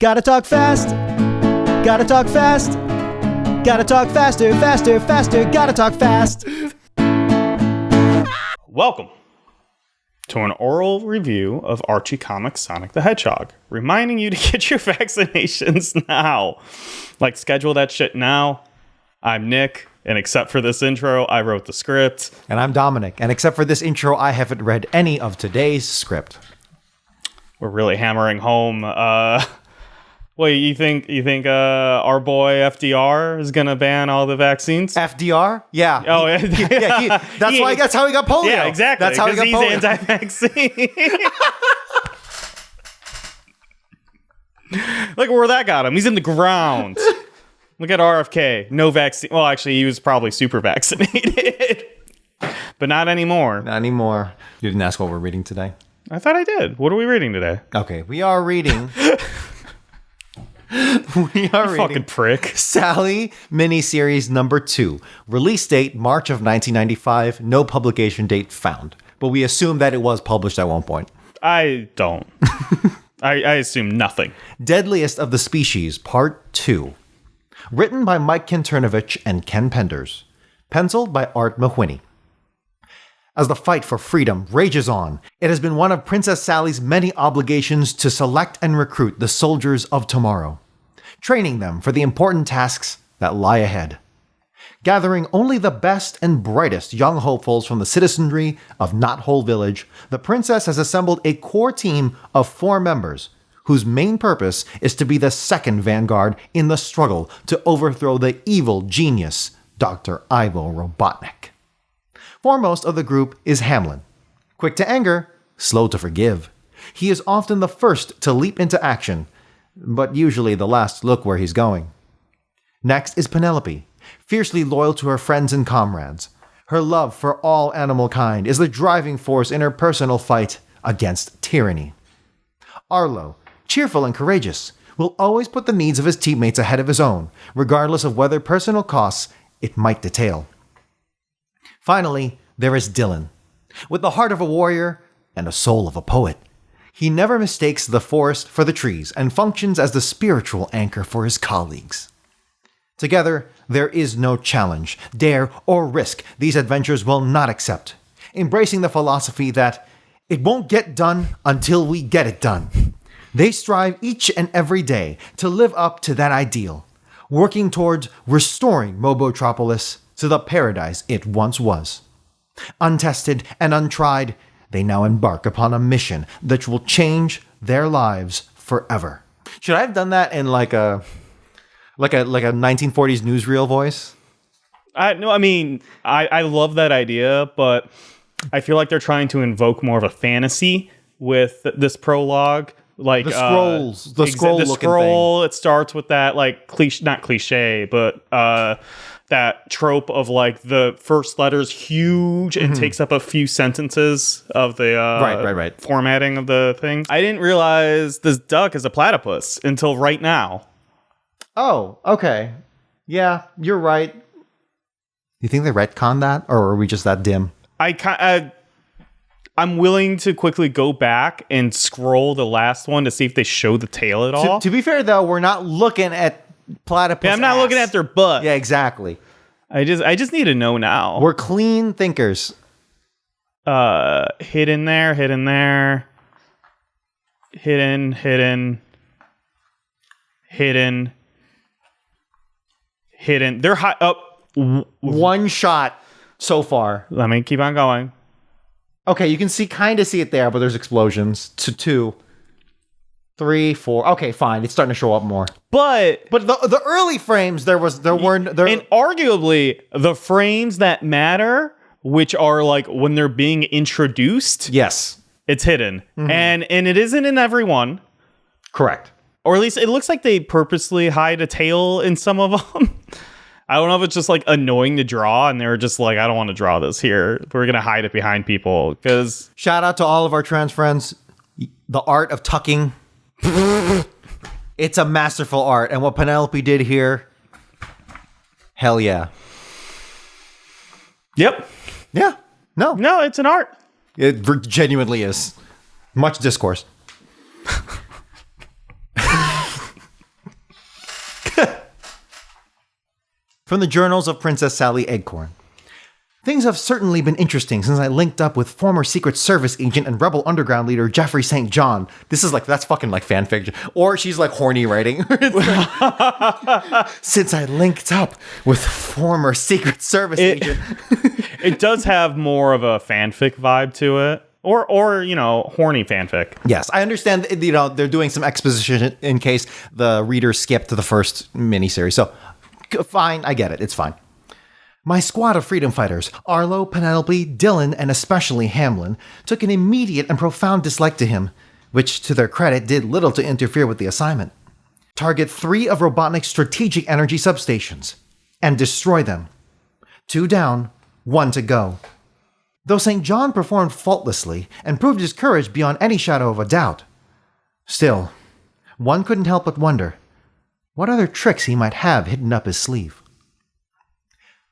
Gotta talk fast. Gotta talk fast. Gotta talk faster, faster, faster. Gotta talk fast. Welcome to an oral review of Archie Comics Sonic the Hedgehog, reminding you to get your vaccinations now. Like, schedule that shit now. I'm Nick, and except for this intro, I wrote the script. And I'm Dominic, and except for this intro, I haven't read any of today's script. We're really hammering home. Wait, you think our boy FDR is gonna ban all the vaccines? FDR? Yeah. Oh, yeah. That's how he got polio. Yeah, exactly. That's how he got he's polio. Anti-vaccine. Look where that got him. He's in the ground. Look at RFK. No vaccine. Well, actually, he was probably super vaccinated, but not anymore. Not anymore. You didn't ask what we're reading today? I thought I did. What are we reading today? Okay, we are reading. Fucking prick. Sally Miniseries number 2. Release date March of 1995. No publication date found. But we assume that it was published at one point. I don't. I assume nothing. Deadliest of the Species, Part 2. Written by Mike Kinternovich and Ken Penders. Penciled by Art Mahwini. As the fight for freedom rages on, it has been one of Princess Sally's many obligations to select and recruit the soldiers of tomorrow, training them for the important tasks that lie ahead. Gathering only the best and brightest young hopefuls from the citizenry of Knothole Village, the princess has assembled a core team of 4 members, whose main purpose is to be the second vanguard in the struggle to overthrow the evil genius, Dr. Ivo Robotnik. Foremost of the group is Hamlin. Quick to anger, slow to forgive. He is often the first to leap into action, but usually the last to look where he's going. Next is Penelope, fiercely loyal to her friends and comrades. Her love for all animal kind is the driving force in her personal fight against tyranny. Arlo, cheerful and courageous, will always put the needs of his teammates ahead of his own, regardless of whether personal costs it might detail. Finally, there is Dylan. With the heart of a warrior and a soul of a poet, he never mistakes the forest for the trees and functions as the spiritual anchor for his colleagues. Together, there is no challenge, dare, or risk these adventures will not accept, embracing the philosophy that it won't get done until we get it done. They strive each and every day to live up to that ideal, working towards restoring Mobotropolis to the paradise it once was. Untested and untried, they now embark upon a mission that will change their lives forever. Should I have done that in like a 1940s newsreel voice? I love that idea, but I feel like they're trying to invoke more of a fantasy with this prologue. Like the scrolls, the scroll. It starts with that like not cliche, but that trope of like the first letter's huge and takes up a few sentences of the right formatting of the thing. I didn't realize this duck is a platypus until right now. Oh, okay. Yeah, you're right. You think they retconned that, or are we just that dim? I'm willing to quickly go back and scroll the last one to see if they show the tail at all. To be fair, though, we're not looking at platypus. Yeah, I'm not looking at their butt. Yeah, exactly. I just need to know now. We're clean thinkers. Hidden there. Hidden. They're high up. One shot so far. Let me keep on going. Okay, you can kind of see it there, but there's explosions. 2, 3, 4. Okay, fine. It's starting to show up more. But the early frames, there weren't. And arguably, the frames that matter, which are like when they're being introduced. Yes. It's hidden. Mm-hmm. And it isn't in every one. Correct. Or at least it looks like they purposely hide a tail in some of them. I don't know if it's just like annoying to draw and they're just like, I don't want to draw this here. We're going to hide it behind people because... Shout out to all of our trans friends. The art of tucking. It's a masterful art. And what Penelope did here, hell yeah. Yep. Yeah. No, it's an art. It genuinely is. Much discourse. From the journals of Princess Sally Eggcorn. Things have certainly been interesting since I linked up with former Secret Service agent and Rebel Underground leader Jeffrey St. John. This is like, that's fucking like fanfiction. Or she's like horny writing. Since I linked up with former Secret Service agent. It does have more of a fanfic vibe to it. Or horny fanfic. Yes, I understand, they're doing some exposition in case the reader skipped to the first miniseries. So, fine, I get it. It's fine. My squad of freedom fighters, Arlo, Penelope, Dylan, and especially Hamlin, took an immediate and profound dislike to him, which, to their credit, did little to interfere with the assignment. Target 3 of Robotnik's strategic energy substations, and destroy them. 2 down, 1 to go. Though St. John performed faultlessly and proved his courage beyond any shadow of a doubt, still, one couldn't help but wonder what other tricks he might have hidden up his sleeve.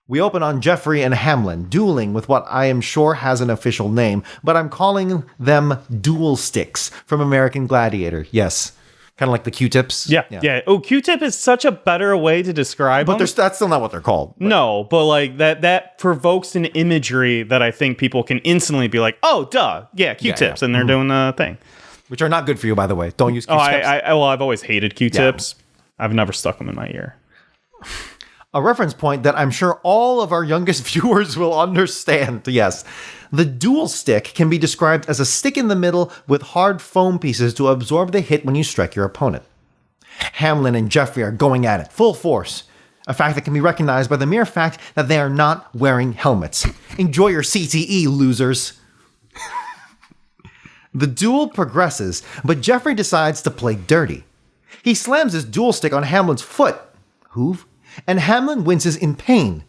We open on Jeffrey and Hamlin dueling with what I am sure has an official name, but I'm calling them dual sticks from American Gladiator. Yes. Kind of like the Q-tips. Yeah. Oh, Q-tip is such a better way to describe them. But that's still not what they're called. But. No, but like that provokes an imagery that I think people can instantly be like, oh, duh. Yeah, Q-tips. And they're doing the thing. Which are not good for you, by the way. Don't use Q-tips. I've always hated Q-tips. Yeah. I've never stuck them in my ear. A reference point that I'm sure all of our youngest viewers will understand. Yes. The dual stick can be described as a stick in the middle with hard foam pieces to absorb the hit when you strike your opponent. Hamlin and Jeffrey are going at it, full force. A fact that can be recognized by the mere fact that they are not wearing helmets. Enjoy your CTE, losers. The duel progresses, but Jeffrey decides to play dirty. He slams his dual stick on Hamlin's foot. Hoof. And Hamlin winces in pain.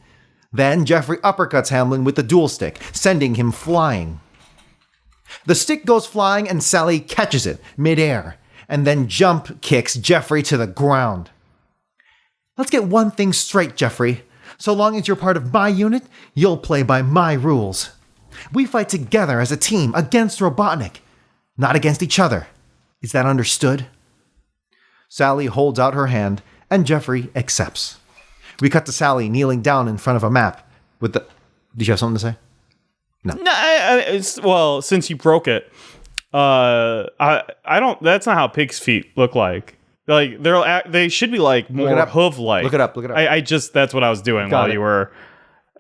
Then Jeffrey uppercuts Hamlin with the dual stick, sending him flying. The stick goes flying and Sally catches it midair, and then jump kicks Jeffrey to the ground. Let's get one thing straight, Jeffrey. So long as you're part of my unit, you'll play by my rules. We fight together as a team against Robotnik, not against each other. Is that understood? Sally holds out her hand, and Jeffrey accepts. We cut to Sally kneeling down in front of a map with the... Did you have something to say? No. Well, since you broke it, I don't... That's not how pig's feet look like. Like they should be like more hoof-like. Look it up. I just that's what I was doing while you were.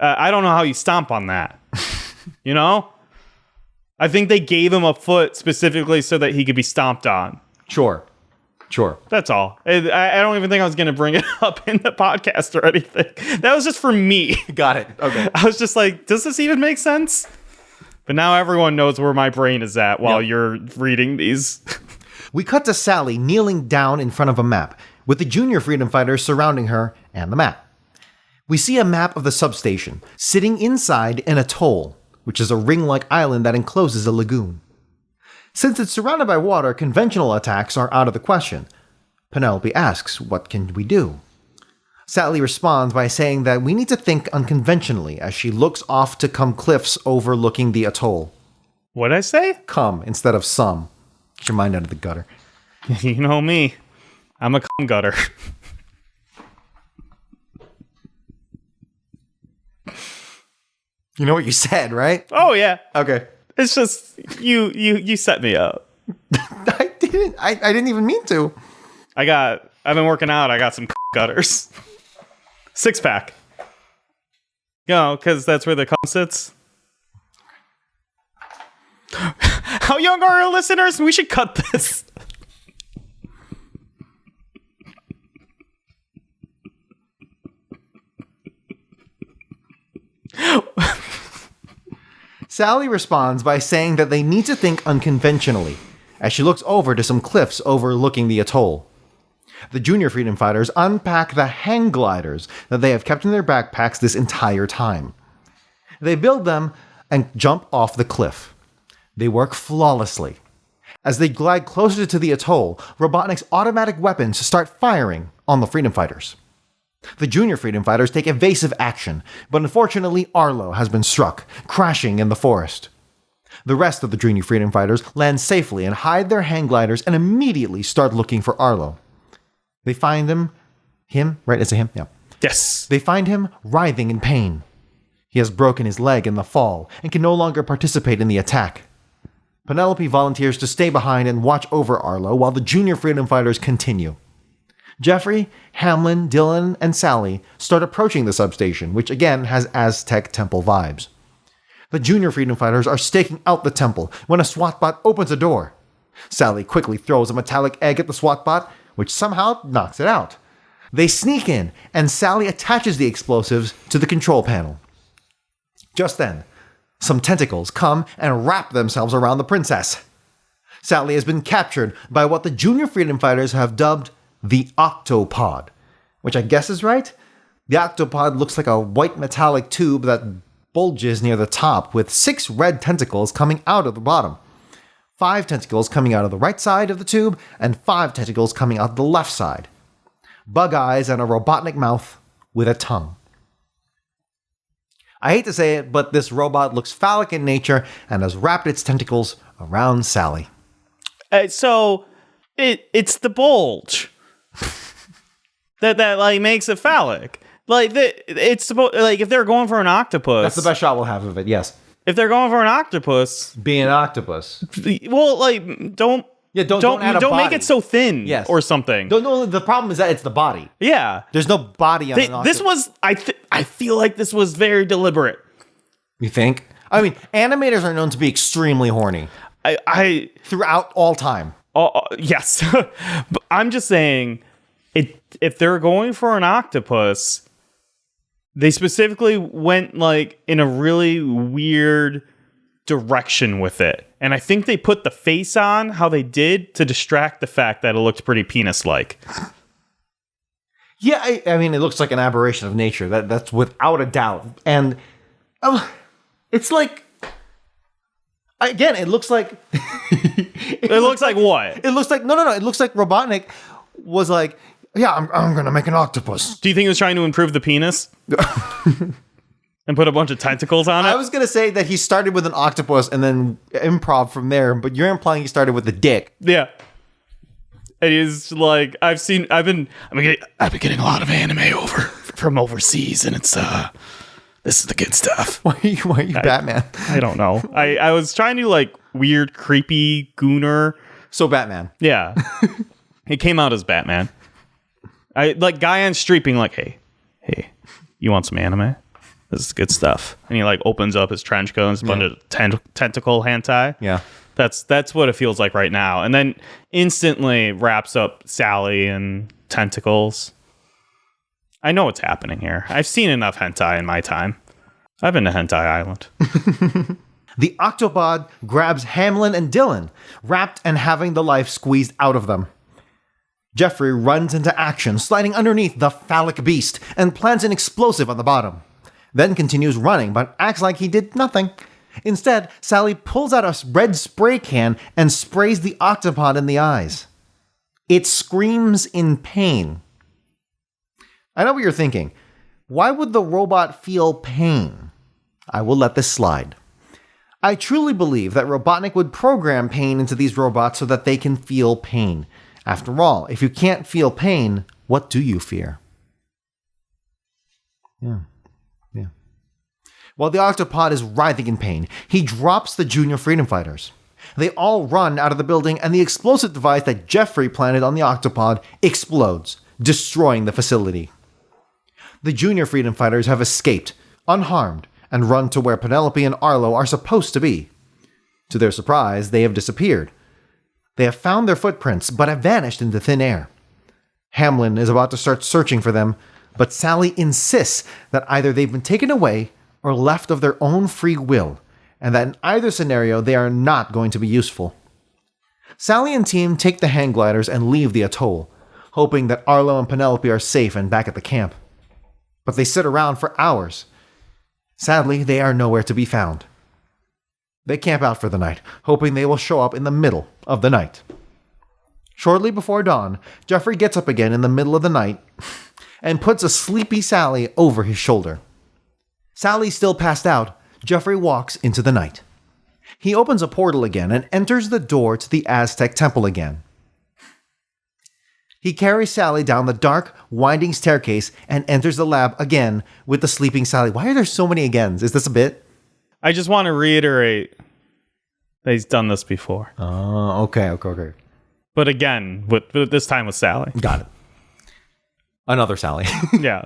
I don't know how you stomp on that. You know, I think they gave him a foot specifically so that he could be stomped on. Sure. That's all. I don't even think I was going to bring it up in the podcast or anything. That was just for me. Got it. Okay. I was just like, does this even make sense? But now everyone knows where my brain is at while you're reading these. We cut to Sally kneeling down in front of a map, with the junior freedom fighters surrounding her and the map. We see a map of the substation, sitting inside an atoll, which is a ring-like island that encloses a lagoon. Since it's surrounded by water, conventional attacks are out of the question. Penelope asks, what can we do? Sally responds by saying that we need to think unconventionally as she looks off to come cliffs overlooking the atoll. What'd I say? Come instead of some. Get your mind out of the gutter. You know me. I'm a cum gutter. You know what you said, right? Oh, yeah. Okay. It's just, you set me up. I didn't. I didn't even mean to. I've been working out. I got some gutters. 6-pack. You know, because that's where the cum sits. How young are our listeners? We should cut this. Sally responds by saying that they need to think unconventionally, as she looks over to some cliffs overlooking the atoll. The junior freedom fighters unpack the hang gliders that they have kept in their backpacks this entire time. They build them and jump off the cliff. They work flawlessly. As they glide closer to the atoll, Robotnik's automatic weapons start firing on the freedom fighters. The junior freedom fighters take evasive action, but unfortunately Arlo has been struck, crashing in the forest. The rest of the junior freedom fighters land safely and hide their hang gliders and immediately start looking for Arlo. They find him, right? It's a him? Yeah. Yes. They find him writhing in pain. He has broken his leg in the fall and can no longer participate in the attack. Penelope volunteers to stay behind and watch over Arlo while the junior freedom fighters continue. Jeffrey, Hamlin, Dylan, and Sally start approaching the substation, which again has Aztec temple vibes. The junior freedom fighters are staking out the temple when a SWAT bot opens a door. Sally quickly throws a metallic egg at the SWAT bot, which somehow knocks it out. They sneak in, and Sally attaches the explosives to the control panel. Just then, some tentacles come and wrap themselves around the princess. Sally has been captured by what the junior freedom fighters have dubbed the Octopod, which I guess is right. The Octopod looks like a white metallic tube that bulges near the top with 6 red tentacles coming out of the bottom. 5 tentacles coming out of the right side of the tube and 5 tentacles coming out the left side. Bug eyes and a Robotnik mouth with a tongue. I hate to say it, but this robot looks phallic in nature and has wrapped its tentacles around Sally. So it's the bulge that like makes it phallic. Like it's supposed, like if they're going for an octopus, That's the best shot we'll have of it. Yes, if they're going for an octopus, being an octopus. well, like don't add a don't make body. it so thin, Yes. or something. No, the problem is that it's the body. Yeah, There's no body on an octopus. this was I feel like this was very deliberate. You think? I mean, animators are known to be extremely horny I throughout all time. yes, but I'm just saying, if they're going for an octopus, they specifically went like in a really weird direction with it. And I think they put the face on how they did to distract the fact that it looked pretty penis-like. Yeah, I mean, it looks like an aberration of nature. That's without a doubt. And it's like, again, it looks like... It looks like what? It looks like... No. It looks like Robotnik was like, yeah, I'm going to make an octopus. Do you think he was trying to improve the penis? And put a bunch of tentacles on it? I was going to say that he started with an octopus and then improv from there, but you're implying he started with a dick. Yeah. And he's like, I've been getting a lot of anime from overseas, and it's this is the good stuff. Why are you Batman? I don't know. I was trying to like weird, creepy gooner. So Batman. Yeah. It came out as Batman. I like guy on street being like, hey, you want some anime? This is good stuff. And he like opens up his trench coat and it's a bunch of tentacle hentai. Yeah. That's what it feels like right now. And then instantly wraps up Sally and tentacles. I know what's happening here. I've seen enough hentai in my time. I've been to Hentai Island. The Octopod grabs Hamlin and Dylan, wrapped and having the life squeezed out of them. Jeffrey runs into action, sliding underneath the phallic beast, and plants an explosive on the bottom. Then continues running, but acts like he did nothing. Instead, Sally pulls out a red spray can and sprays the Octopod in the eyes. It screams in pain. I know what you're thinking. Why would the robot feel pain? I will let this slide. I truly believe that Robotnik would program pain into these robots so that they can feel pain. After all, if you can't feel pain, what do you fear? Yeah. While the Octopod is writhing in pain, he drops the junior freedom fighters. They all run out of the building, and the explosive device that Jeffrey planted on the Octopod explodes, destroying the facility. The junior freedom fighters have escaped, unharmed, and run to where Penelope and Arlo are supposed to be. To their surprise, they have disappeared. They have found their footprints, but have vanished into thin air. Hamlin is about to start searching for them, but Sally insists that either they've been taken away or left of their own free will, and that in either scenario they are not going to be useful. Sally and team take the hang gliders and leave the atoll, hoping that Arlo and Penelope are safe and back at the camp. But they sit around for hours. Sadly, they are nowhere to be found. They camp out for the night, hoping they will show up in the middle of the night. Shortly before dawn, Jeffrey gets up again in the middle of the night and puts a sleepy Sally over his shoulder. Sally still passed out, Jeffrey walks into the night. He opens a portal again and enters the door to the Aztec temple again. He carries Sally down the dark, winding staircase and enters the lab again with the sleeping Sally. Why are there so many agains? Is this a bit? I just want to reiterate that he's done this before. Oh, okay. But again, with this time with Sally. Got it. Another Sally. Yeah.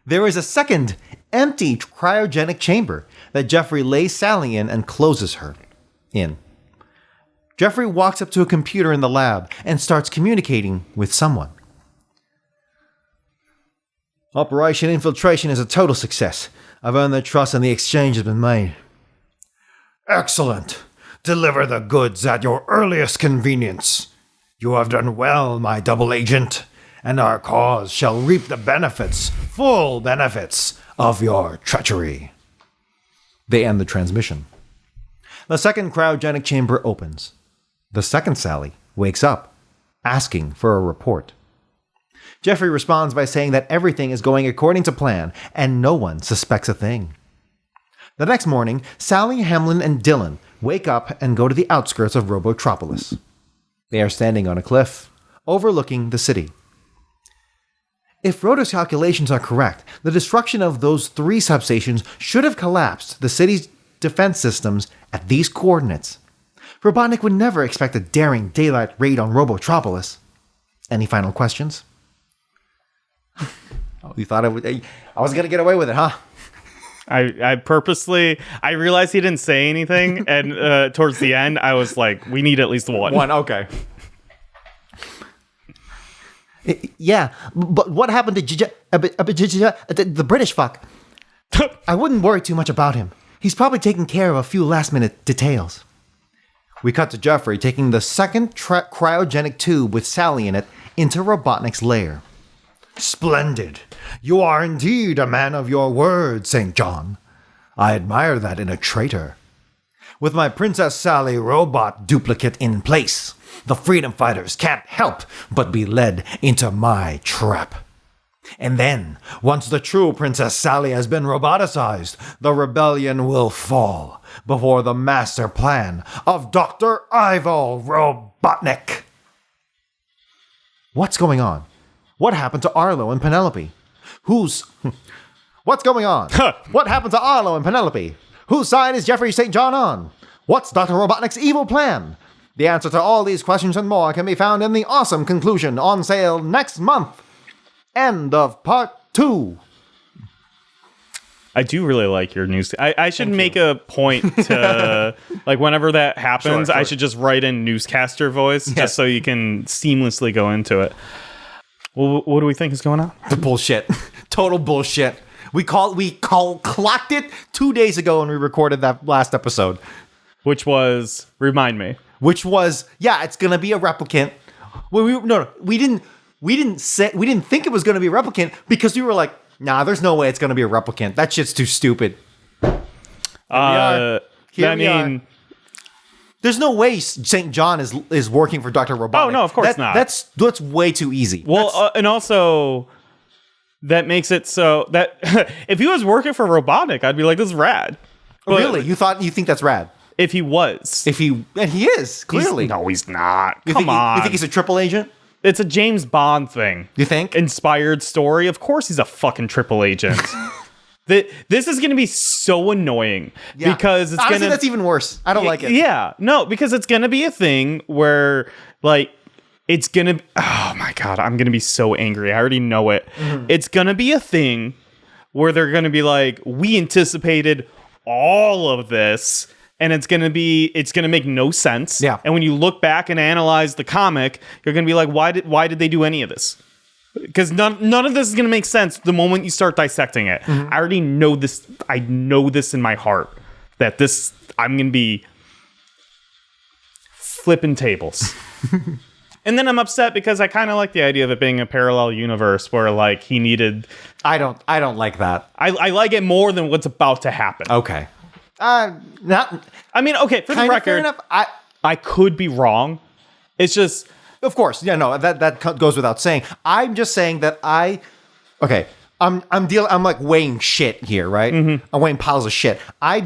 There is a second empty cryogenic chamber that Jeffrey lays Sally in and closes her in. Jeffrey walks up to a computer in the lab and starts communicating with someone. Operation Infiltration is a total success. I've earned their trust and the exchange has been made. Excellent. Deliver the goods at your earliest convenience. You have done well, my double agent, and our cause shall reap the benefits, full benefits, of your treachery. They end the transmission. The second cryogenic chamber opens. The second Sally wakes up, asking for a report. Jeffrey responds by saying that everything is going according to plan and no one suspects a thing. The next morning, Sally, Hamlin, and Dylan wake up and go to the outskirts of Robotropolis. They are standing on a cliff, overlooking the city. If Roto's calculations are correct, the destruction of those 3 substations should have collapsed the city's defense systems at these coordinates. Robotnik would never expect a daring daylight raid on Robotropolis. Any final questions? Oh, you thought I was going to get away with it, huh? I purposely, I realized he didn't say anything, and towards the end, I was like, we need at least one. One, okay. Yeah, but what happened to the British fuck? I wouldn't worry too much about him. He's probably taking care of a few last-minute details. We cut to Jeffrey taking the second cryogenic tube with Sally in it into Robotnik's lair. Splendid. You are indeed a man of your word, St. John. I admire that in a traitor. With my Princess Sally robot duplicate in place, the freedom fighters can't help but be led into my trap. And then, once the true Princess Sally has been roboticized, the rebellion will fall before the master plan of Dr. Ivo Robotnik. What's going on? What happened to Arlo and Penelope? What's going on? What happened to Arlo and Penelope? Whose side is Jeffrey St. John on? What's Dr. Robotnik's evil plan? The answer to all these questions and more can be found in the awesome conclusion on sale next month. End of part 2. I do really like your news. I should make a point to, like, whenever that happens, sure. I should just write in newscaster voice just so you can seamlessly go into it. Well, what do we think is going on? The bullshit. Total bullshit. We clocked it 2 days ago when we recorded that last episode. Which was, remind me. Which was, it's gonna be a replicant. Well, we didn't think it was gonna be a replicant because we were like, nah, there's no way it's gonna be a replicant. That shit's too stupid. Here we are. There's no way St. John is working for Dr. Robotnik. Oh, no, of course not. That's way too easy. Well, and also, that makes it so that if he was working for Robotnik, I'd be like, this is rad. But really? You think that's rad? If he was. And he is, clearly. He's not. You Come on. You think he's a triple agent? It's a James Bond thing. You think? Inspired story. Of course he's a fucking triple agent. This is going to be so annoying because it's honestly, that's even worse. I don't like it. Yeah. No, because it's going to be a thing where, like, it's going to... Oh, my God. I'm going to be so angry. I already know it. Mm-hmm. It's going to be a thing where they're going to be like, we anticipated all of this... And it's gonna make no sense. Yeah. And when you look back and analyze the comic, you're gonna be like, why did they do any of this? Because none of this is gonna make sense the moment you start dissecting it. Mm-hmm. I already know this. I know this in my heart that I'm gonna be flipping tables. And then I'm upset because I kind of like the idea of it being a parallel universe where, like, he needed. I don't like that. I like it more than what's about to happen. Okay. Not. I mean, okay. For the record, I could be wrong. It's just, of course, that goes without saying. I'm just saying that I'm like weighing shit here, right? Mm-hmm. I'm weighing piles of shit. I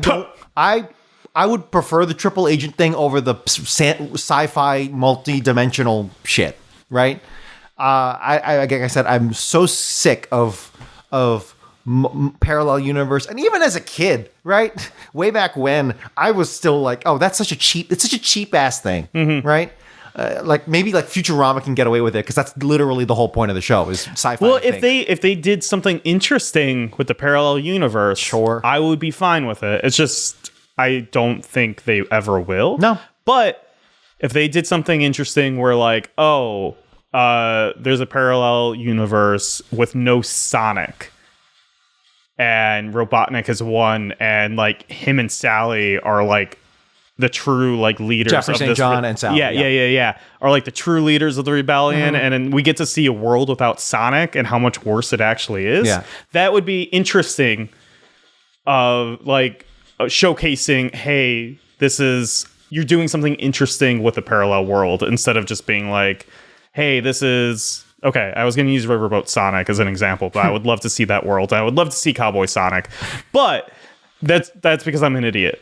would prefer the triple agent thing over the sci-fi multi-dimensional shit, right? Like I said, I'm so sick of parallel universe, and even as a kid, right, way back when, I was still like, oh, it's such a cheap ass thing, right? Like maybe like Futurama can get away with it because that's literally the whole point of the show is sci-fi. Well, if they did something interesting with the parallel universe, sure, I would be fine with it. It's just I don't think they ever will. No, but if they did something interesting where like, there's a parallel universe with no Sonic, and Robotnik has won, and like him and Sally are like the true like leaders Jeffrey of St. this John and Sally. Yeah. Are like the true leaders of the rebellion, and then we get to see a world without Sonic and how much worse it actually is. Yeah. That would be interesting. Showcasing, hey, you're doing something interesting with the parallel world instead of just being like, hey, this is okay. I was going to use Riverboat Sonic as an example, but I would love to see that world. I would love to see Cowboy Sonic, but that's because I'm an idiot.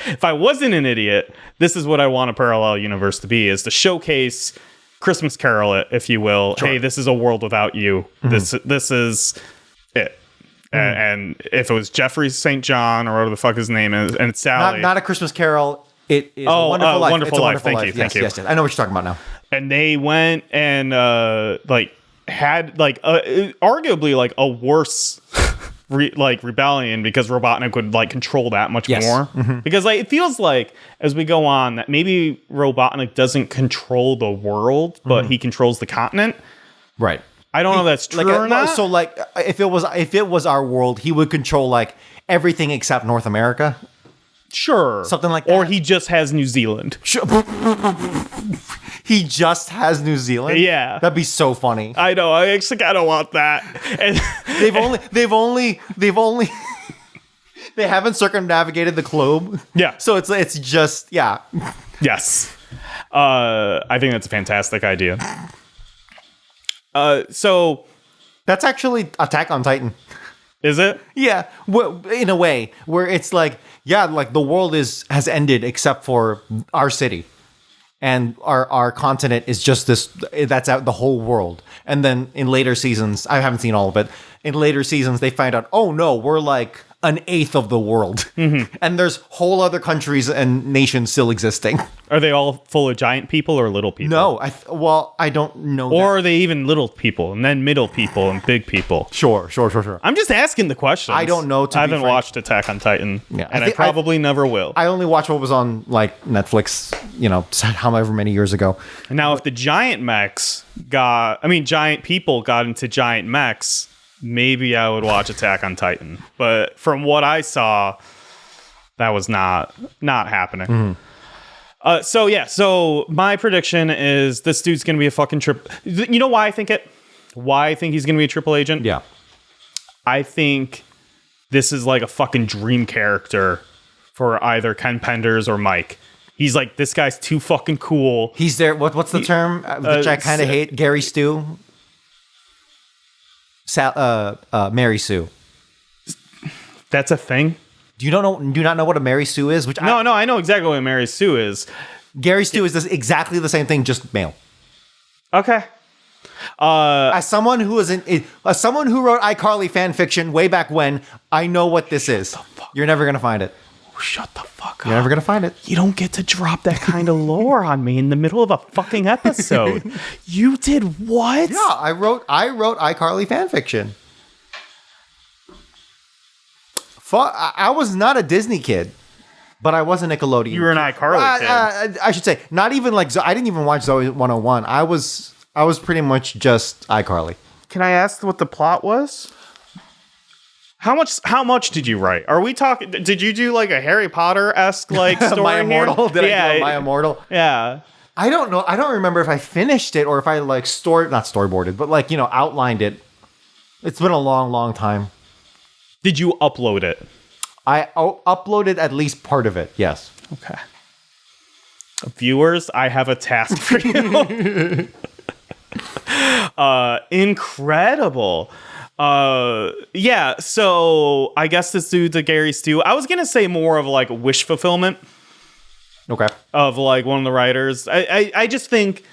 If I wasn't an idiot, this is what I want a parallel universe to be, is to showcase Christmas Carol it, if you will. Sure. Hey, this is a world without you. This is it. And if it was Jeffrey St. John or whatever the fuck his name is, and it's Sally. Not a Christmas Carol. It is a Wonderful Life. Wonderful It's a Life. Wonderful Life. Thank you. Yes. I know what you're talking about now. And they went and had like arguably like a worse rebellion because Robotnik would like control that much more. Because like it feels like as we go on that maybe Robotnik doesn't control the world, but he controls the continent. Right. I don't know if that's true or not. So like if it was our world, he would control like everything except North America. Sure. Something like that. Or he just has New Zealand. He just has New Zealand? Yeah. That'd be so funny. I know. I actually kind of want that. And they haven't circumnavigated the globe. Yeah. So it's just, yeah. Yes. I think that's a fantastic idea. So that's actually Attack on Titan. Is it? Yeah, in a way where it's like, yeah, like the world has ended except for our city, and our continent is just this. That's out the whole world. And then in later seasons, I haven't seen all of it. In later seasons, they find out, oh no, we're like an eighth of the world, and there's whole other countries and nations still existing. Are they all full of giant people or little people? No, I don't know. Or are they even little people and then middle people and big people? Sure. I'm just asking the questions. I don't know. I haven't watched Attack on Titan, and I probably never will. I only watched what was on like Netflix, however many years ago. Now, if the giant people got into giant mechs, maybe I would watch Attack on Titan. But from what I saw, that was not happening. So my prediction is this dude's going to be a fucking You know why I think it? Why I think he's going to be a triple agent? Yeah. I think this is like a fucking dream character for either Ken Penders or Mike. He's like, this guy's too fucking cool. He's there. What's the term? Which I kind of hate. Gary Stu. Mary Sue. That's a thing? Do you not know what a Mary Sue is? No, I know exactly what a Mary Sue is. Gary Stu is exactly the same thing, just male. Okay. As someone who wrote iCarly fan fiction way back when, I know what this is. You're never gonna find it. Shut the fuck up. You're never gonna find it. You don't get to drop that kind of lore on me in the middle of a fucking episode. You did what? Yeah, I wrote iCarly fan fiction. I was not a Disney kid, but I was a Nickelodeon. You were an iCarly kid. I should say, not even like I didn't even watch Zoe 101. I was pretty much just iCarly. Can I ask what the plot was? How much did you write? Are we talking? Did you do like a Harry Potter-esque like story? My Immortal? Here? Did I do My Immortal? Yeah. I don't know. I don't remember if I finished it or if I like not storyboarded, but like outlined it. It's been a long, long time. Did you upload it? I uploaded at least part of it. Yes. Okay. Viewers, I have a task for you. Incredible. Yeah, so I guess this dude's a Gary Stu. I was gonna say more of like wish fulfillment. Okay. Of like one of the writers. I just think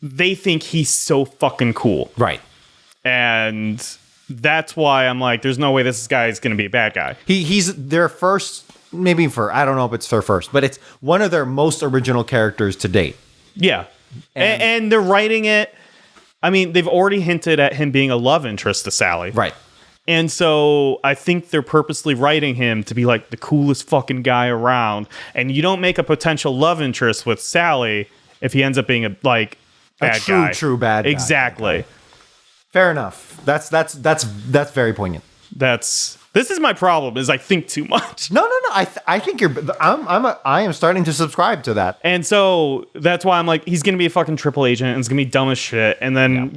they think he's so fucking cool. Right. And that's why I'm like, there's no way this guy is going to be a bad guy. He's their first, maybe I don't know if it's their first, but it's one of their most original characters to date. Yeah. And they're writing it. I mean, they've already hinted at him being a love interest to Sally. Right. And so I think they're purposely writing him to be like the coolest fucking guy around. And you don't make a potential love interest with Sally if he ends up being a bad guy. True bad guy. Exactly. Fair enough. That's very poignant. This is my problem, is I think too much. No. I think I am starting to subscribe to that. And so that's why I'm like, he's gonna be a fucking triple agent and it's gonna be dumb as shit. And then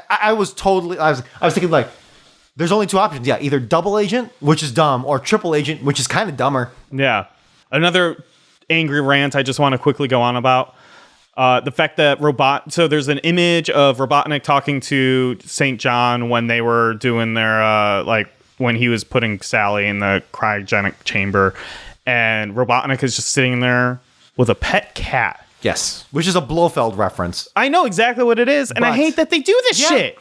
I was thinking like, there's only two options. Yeah, either double agent, which is dumb, or triple agent, which is kind of dumber. Yeah. Another angry rant I just want to quickly go on about. The fact that so there's an image of Robotnik talking to St. John when they were doing their, when he was putting Sally in the cryogenic chamber, and Robotnik is just sitting there with a pet cat. Yes, which is a Blofeld reference. I know exactly what it is, and I hate that they do this shit.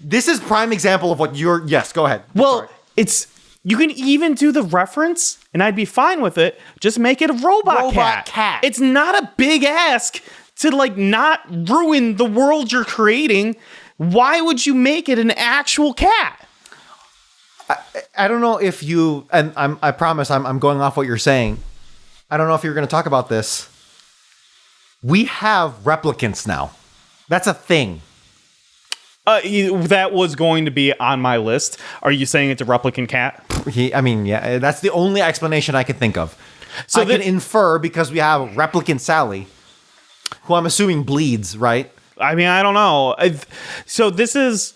This is prime example of what you're... Yes, go ahead. Well, you can even do the reference, and I'd be fine with it. Just make it a robot cat. It's not a big ask to, not ruin the world you're creating. Why would you make it an actual cat? I don't know if you... And I promise I'm going off what you're saying. I don't know if you're going to talk about this. We have replicants now. That's a thing. That was going to be on my list. Are you saying it's a replicant cat? Yeah, that's the only explanation I can think of. So I can infer because we have replicant Sally, who I'm assuming bleeds, right? I mean, I don't know. So this is...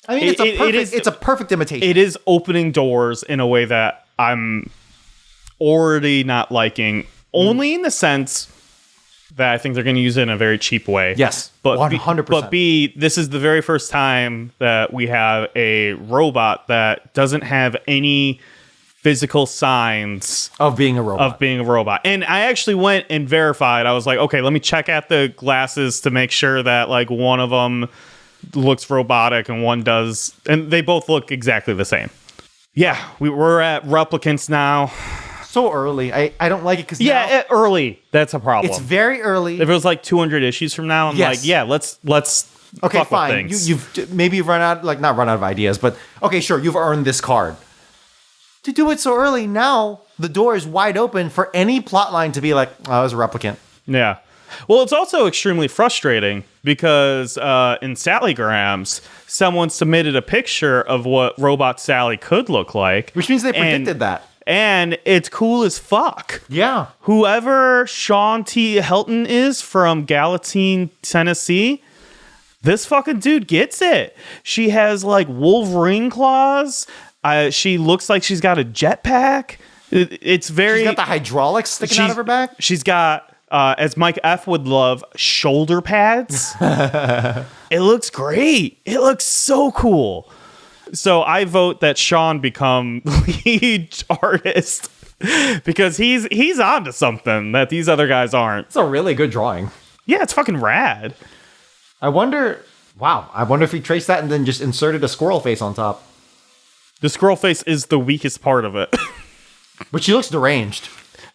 it's a perfect imitation. It is opening doors in a way that I'm already not liking, only in the sense that I think they're going to use it in a very cheap way. Yes, but 100%. But this is the very first time that we have a robot that doesn't have any physical signs of being a robot. And I actually went and verified. I was like, okay, let me check out the glasses to make sure that one of them looks robotic and one does, and they both look exactly the same. Yeah, we're at replicants now. So early. I don't like it because early. That's a problem. It's very early. If it was 200 issues from now, I'm let's okay, fuck fine. With You've run out, not run out of ideas, but okay, sure, you've earned this card. To do it so early, now the door is wide open for any plot line to be like, oh, it was a replicant. Yeah. Well, it's also extremely frustrating because in Sallygrams, someone submitted a picture of what Robot Sally could look like. Which means they predicted that. And it's cool as fuck. Yeah. Whoever Sean T. Helton is from Gallatin, Tennessee, this fucking dude gets it. She has Wolverine claws. She looks like she's got a jetpack. It's very... She's got the hydraulics sticking out of her back. She's got, as Mike F. would love, shoulder pads. It looks great. It looks so cool. So I vote that Sean become lead artist because he's onto something that these other guys aren't. It's a really good drawing. Yeah, it's fucking rad. I wonder if he traced that and then just inserted a squirrel face on top. The squirrel face is the weakest part of it. But she looks deranged.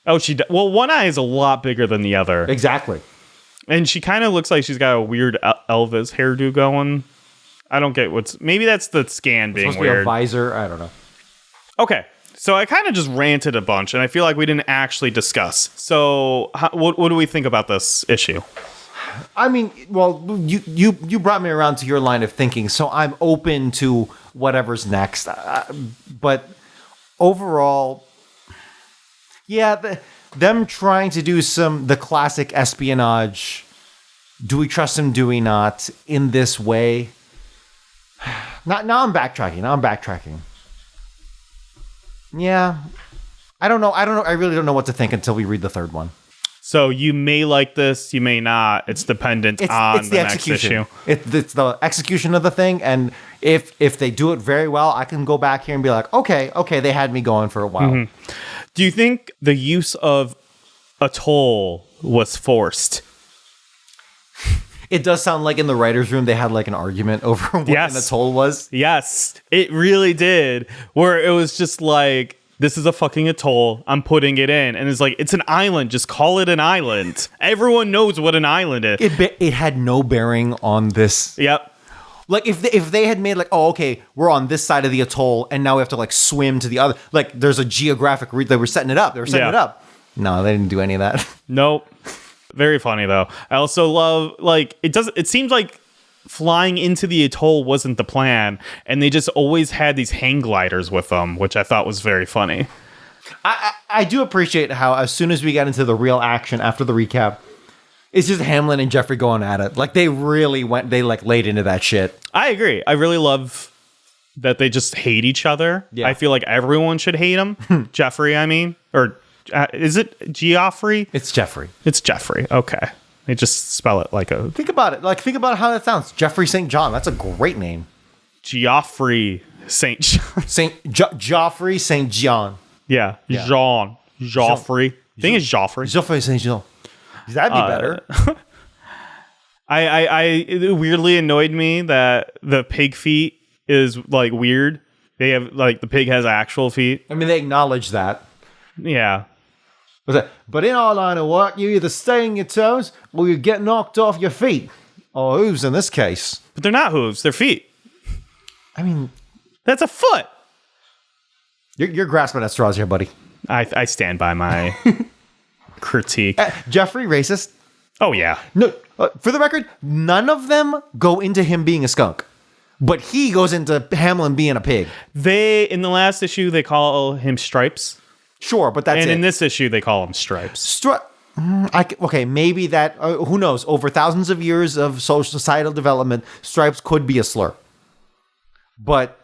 Oh, well, one eye is a lot bigger than the other. Exactly. And she kind of looks like she's got a weird Elvis hairdo going. I don't get maybe that's the scan being weird. Be a visor. I don't know. Okay. So I kind of just ranted a bunch and I feel like we didn't actually discuss. So what do we think about this issue? I mean, well, you brought me around to your line of thinking, so I'm open to whatever's next. But overall, yeah, them trying to do the classic espionage. Do we trust him? Do we not? In this way. Now I'm backtracking. Yeah. I don't know. I really don't know what to think until we read the third one. So you may like this, you may not. It's dependent on the next issue. It's the execution of the thing, and if they do it very well, I can go back here and be like, okay, they had me going for a while. Mm-hmm. Do you think the use of Atoll was forced? It does sound like in the writer's room they had like an argument over what an atoll was. Yes, it really did. Where it was just like, this is a fucking atoll. I'm putting it in. And it's like, it's an island. Just call it an island. Everyone knows what an island is. It had no bearing on this. Yep. Like if they had made like, oh, okay, we're on this side of the atoll and now we have to like swim to the other. Like there's a geographic they were setting it up. They were setting it up. No, they didn't do any of that. Nope. Very funny though. I also love like it seems like flying into the atoll wasn't the plan, and they just always had these hang gliders with them, which I thought was very funny. I do appreciate how as soon as we got into the real action after the recap, it's just Hamlin and Jeffrey going at it. Like they really laid into that shit. I agree. I really love that they just hate each other. Yeah. I feel like everyone should hate him. Jeffrey, I mean, or is it Geoffrey? It's Jeffrey. It's Jeffrey. Okay. They just spell it like a... Think about it. Think about how that sounds. Jeffrey St. John. That's a great name. Geoffrey St. John. Geoffrey St. John. Yeah. Jean. Geoffrey. I think it's Geoffrey. Geoffrey St. John. That'd be better. It weirdly annoyed me that the pig feet is like weird. They have like the pig has actual feet. I mean, they acknowledge that. Yeah. But in our line of work, you either stay on your toes or you get knocked off your feet. Or hooves in this case. But they're not hooves, they're feet. I mean... That's a foot! You're grasping at straws here, buddy. I stand by my critique. Jeffrey, racist? Oh, yeah. No, for the record, none of them go into him being a skunk. But he goes into Hamlin being a pig. In the last issue, they call him Stripes. Sure, but that's it. And in this issue, they call him Stripes. Okay, maybe that, who knows, over thousands of years of societal development, Stripes could be a slur. But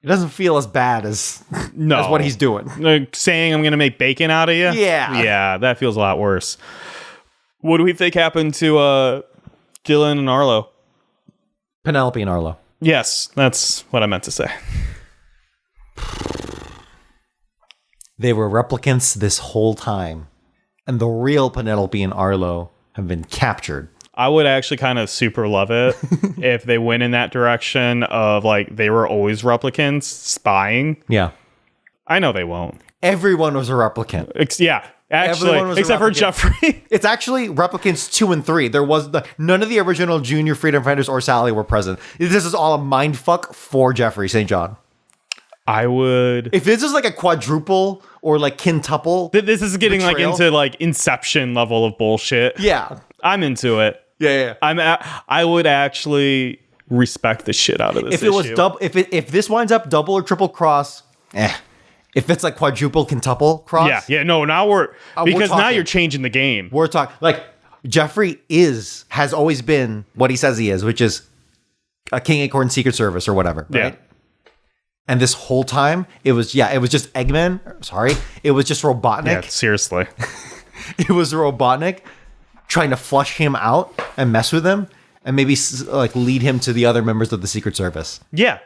it doesn't feel as bad as what he's doing. Like saying I'm going to make bacon out of you? Yeah. Yeah, that feels a lot worse. What do we think happened to Dylan and Arlo? Penelope and Arlo. Yes, that's what I meant to say. They were replicants this whole time. And the real Penelope and Arlo have been captured. I would actually kind of super love it if they went in that direction of like they were always replicants spying. Yeah. I know they won't. Everyone was a replicant. Actually, except for Jeffrey. It's actually replicants 2 and 3. There was none of the original junior freedom fighters or Sally were present. This is all a mindfuck for Jeffrey St. John. I would. If this is like a quadruple or like quintuple. This is getting betrayal, like into like Inception level of bullshit. Yeah. I'm into it. Yeah. I would actually respect the shit out of this. If it was if this winds up double or triple cross, If it's like quadruple quintuple cross. Yeah. No, now because now you're changing the game. We're talking like Jeffrey has always been what he says he is, which is a King Acorn Secret Service or whatever. Right? Yeah. And this whole time, it was just Eggman. Sorry. It was just Robotnik. Yeah, seriously. It was Robotnik trying to flush him out and mess with him and maybe like lead him to the other members of the Secret Service. Yeah,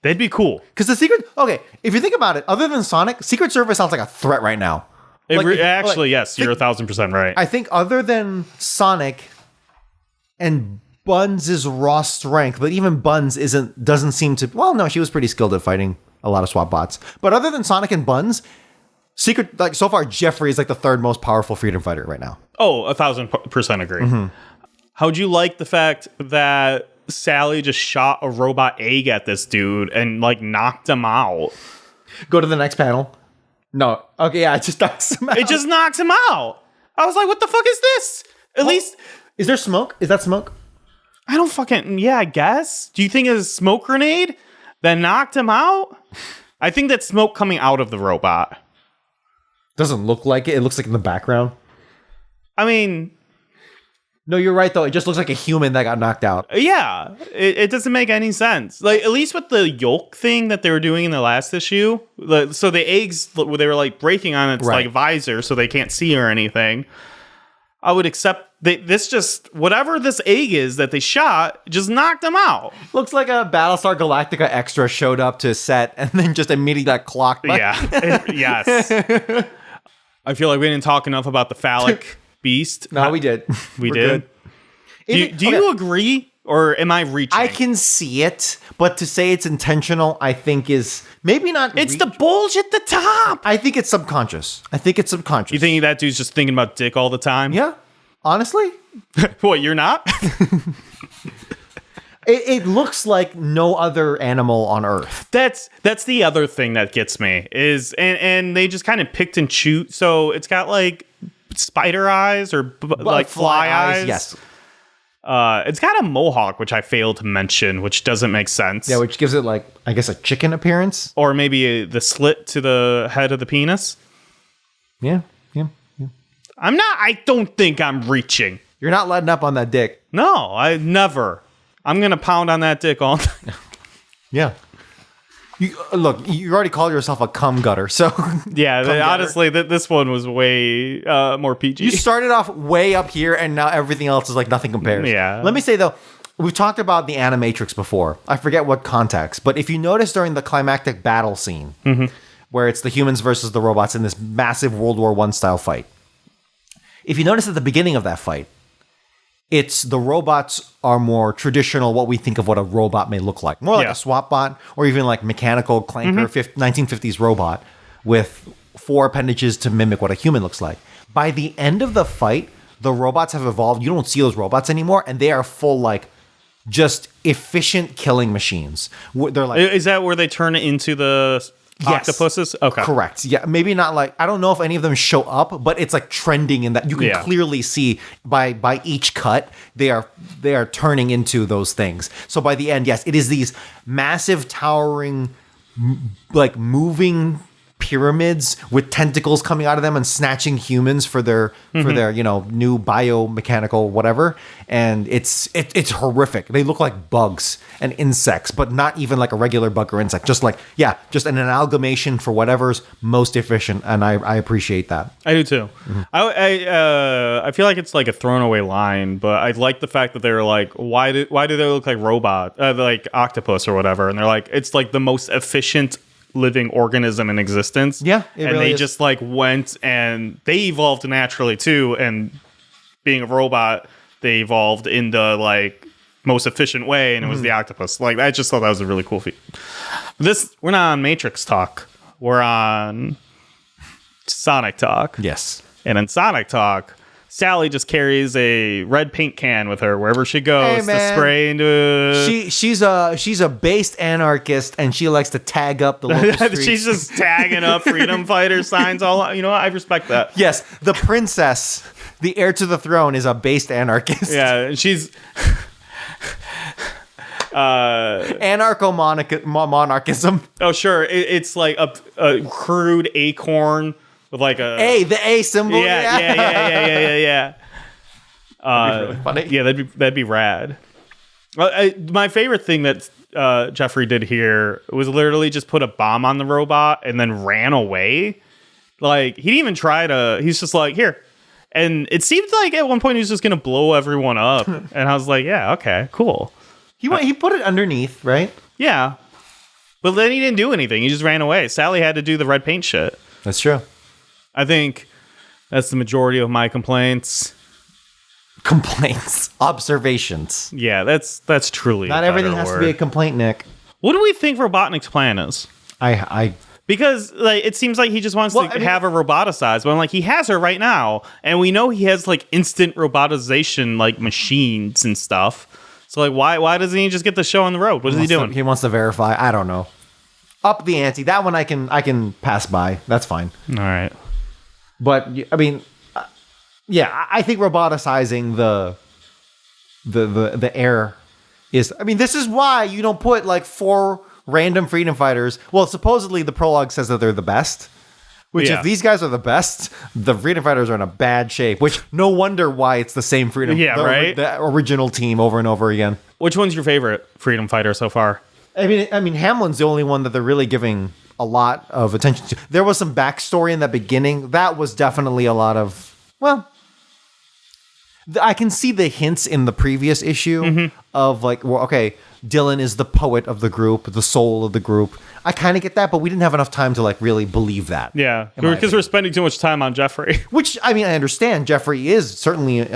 they'd be cool. Because if you think about it, other than Sonic, Secret Service sounds like a threat right now. Yes, you're 1,000% right. I think other than Sonic and Buns' raw strength, but even Buns doesn't seem to. Well, no, she was pretty skilled at fighting a lot of SWAT bots. But other than Sonic and Buns, so far Jeffrey is like the third most powerful freedom fighter right now. Oh, 1,000% agree. Mm-hmm. How'd you like the fact that Sally just shot a robot egg at this dude and like knocked him out? Go to the next panel. No. Okay, yeah, it just knocks him out. It just knocks him out. I was like, what the fuck is this? At least. Is there smoke? Is that smoke? I don't fucking. Yeah, I guess. Do you think it's a smoke grenade that knocked him out? I think that's smoke coming out of the robot. Doesn't look like it. It looks like in the background. I mean. No, you're right, though. It just looks like a human that got knocked out. Yeah. It doesn't make any sense. Like, at least with the yolk thing that they were doing in the last issue. So the eggs, they were like breaking on its like visor so they can't see or anything. I would accept whatever this egg is that they shot, just knocked them out. Looks like a Battlestar Galactica extra showed up to set and then just immediately got clocked. Yeah. Yes. I feel like we didn't talk enough about the phallic beast. No, we did. We did. Good. Do you agree, or am I reaching? I can see it, but to say it's intentional, I think is maybe not. It's the bulge at the top. I think it's subconscious. You think that dude's just thinking about dick all the time? Yeah, honestly. What, you're not? It looks like no other animal on Earth. That's the other thing that gets me is, and they just kind of picked and choose. So it's got like spider eyes or like fly eyes. Yes. It's got a mohawk, which I failed to mention, which doesn't make sense. Yeah, which gives it like, I guess, a chicken appearance. Or maybe the slit to the head of the penis. Yeah. I don't think I'm reaching. You're not letting up on that dick. No, I never. I'm going to pound on that dick all night. Yeah. Look, you already called yourself a cum gutter, so... Yeah, honestly, this one was way more PG. You started off way up here, and now everything else is like nothing compares. Yeah. Let me say, though, we've talked about the Animatrix before. I forget what context, but if you notice during the climactic battle scene, where it's the humans versus the robots in this massive World War I style fight, if you notice at the beginning of that fight, it's the robots are more traditional, what we think of what a robot may look like. More like a swap bot or even like mechanical clanker 1950s robot with 4 appendages to mimic what a human looks like. By the end of the fight, the robots have evolved. You don't see those robots anymore, and they are full like just efficient killing machines. They're like, is that where they turn into the octopuses? Okay. Correct. Yeah, maybe not like, I don't know if any of them show up, but it's like trending in that you can clearly see by each cut they are turning into those things. So by the end, yes, it is these massive towering like moving pyramids with tentacles coming out of them and snatching humans for their new biomechanical whatever, and it's horrific. They look like bugs and insects, but not even like a regular bug or insect, just an amalgamation for whatever's most efficient, and I appreciate that. I do too. I feel like it's like a thrown away line, but I like the fact that they're like, why do they look like robot like octopus or whatever, and they're like, it's like the most efficient living organism in existence. Yeah, and really they is. just like went and they evolved naturally too, and being a robot, they evolved in the like most efficient way, and it was the octopus. Like, I just thought that was a really cool feat. We're not on Matrix talk, we're on Sonic talk. Yes. And in Sonic talk, Sally just carries a red paint can with her wherever she goes to spray into. She's a based anarchist, and she likes to tag up the local streets. She's just tagging up freedom fighter signs all. You know what? I respect that. Yes, the princess, the heir to the throne, is a based anarchist. Yeah, she's anarcho-monarchism. Oh, sure. It's like a crude acorn with like the A symbol. Yeah. That'd be really funny. Yeah, that'd be rad. My favorite thing that Jeffrey did here was literally just put a bomb on the robot and then ran away. Like, he didn't even try to. He's just like, here. And it seemed like at one point he was just gonna blow everyone up. And I was like, yeah, okay, cool. He put it underneath, right? Yeah. But then he didn't do anything. He just ran away. Sally had to do the red paint shit. That's true. I think that's the majority of my complaints. Observations. Yeah, that's truly not everything has to be a complaint, Nick. What do we think Robotnik's plan is? Because like, it seems like he just wants to have her roboticized, but I'm like, he has her right now, and we know he has like instant robotization like machines and stuff. So like, why doesn't he just get the show on the road? What is he doing? He wants to verify. I don't know. Up the ante. That one I can pass by. That's fine. All right. But I mean, yeah, I think roboticizing the air is. I mean, this is why you don't put like 4 random freedom fighters. Well, supposedly the prologue says that they're the best. Which, if these guys are the best, the freedom fighters are in a bad shape. Which, no wonder why it's the same freedom. Yeah, right. The original team over and over again. Which one's your favorite freedom fighter so far? I mean, Hamlin's the only one that they're really giving a lot of attention to. There was some backstory in the beginning. That was definitely a lot of, well, I can see the hints in the previous issue of like, well, okay, Dylan is the poet of the group, the soul of the group. I kind of get that, but we didn't have enough time to like really believe that. Yeah, because we're spending too much time on Jeffrey. Which, I mean, I understand Jeffrey is certainly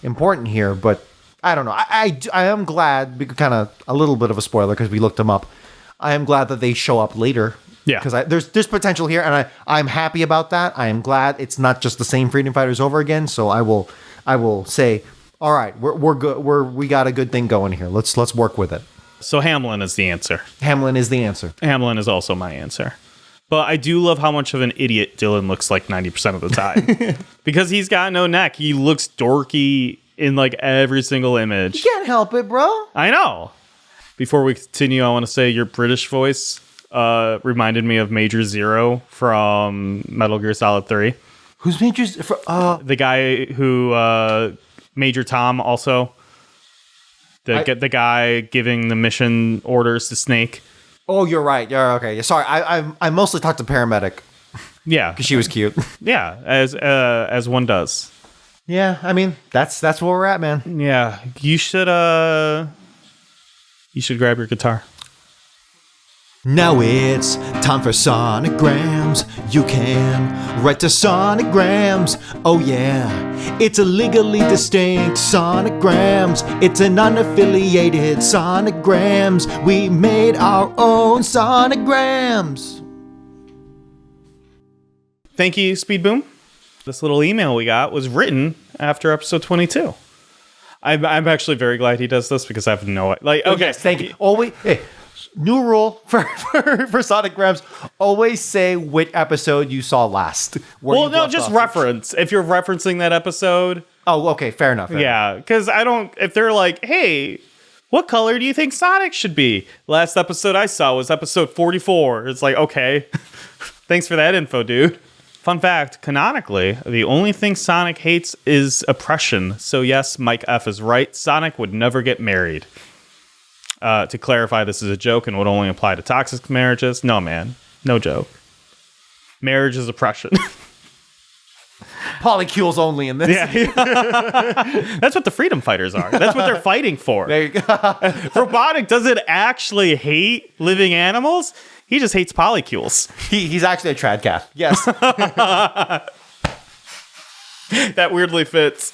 important here, but I don't know. I am glad, kind of a little bit of a spoiler because we looked them up. I am glad that they show up later. Yeah. Because there's potential here, and I'm happy about that. I am glad it's not just the same Freedom Fighters over again. So I will say, all right, we're good. We got a good thing going here. Let's work with it. So Hamlin is the answer. Hamlin is the answer. Hamlin is also my answer. But I do love how much of an idiot Dylan looks like 90% of the time. Because he's got no neck. He looks dorky in like every single image. You can't help it, bro. I know. Before we continue, I want to say your British voice reminded me of Major Zero from Metal Gear Solid 3. Who's Major? The guy who Major Tom also. The guy giving the mission orders to Snake. Oh, you're right. Yeah, okay. Sorry, I mostly talked to Paramedic. Yeah, because she was cute. Yeah, as one does. Yeah, I mean that's where we're at, man. Yeah, you should grab your guitar. Now it's time for Sonicgrams. You can write to Sonicgrams. Oh yeah, it's a legally distinct Sonicgrams. It's an unaffiliated Sonicgrams. We made our own Sonicgrams. Thank you, Speed Boom. This little email we got was written after episode 22. I'm actually very glad he does this because I have no like. Okay, yes, thank you. Always. Hey. New rule for Sonicgrams: always say which episode you saw last. Well, no, just reference. If you're referencing that episode. Oh, okay, fair enough. Yeah, because I don't. If they're like, hey, what color do you think Sonic should be? Last episode I saw was episode 44. It's like, okay, thanks for that info, dude. Fun fact, canonically, the only thing Sonic hates is oppression. So yes, Mike F is right. Sonic would never get married. To clarify, this is a joke and would only apply to toxic marriages. No, man. No joke. Marriage is oppression. Polycules only in this. Yeah. That's what the freedom fighters are. That's what they're fighting for. There you go. Robotic doesn't actually hate living animals. He just hates polycules. He's actually a trad cat. Yes. That weirdly fits.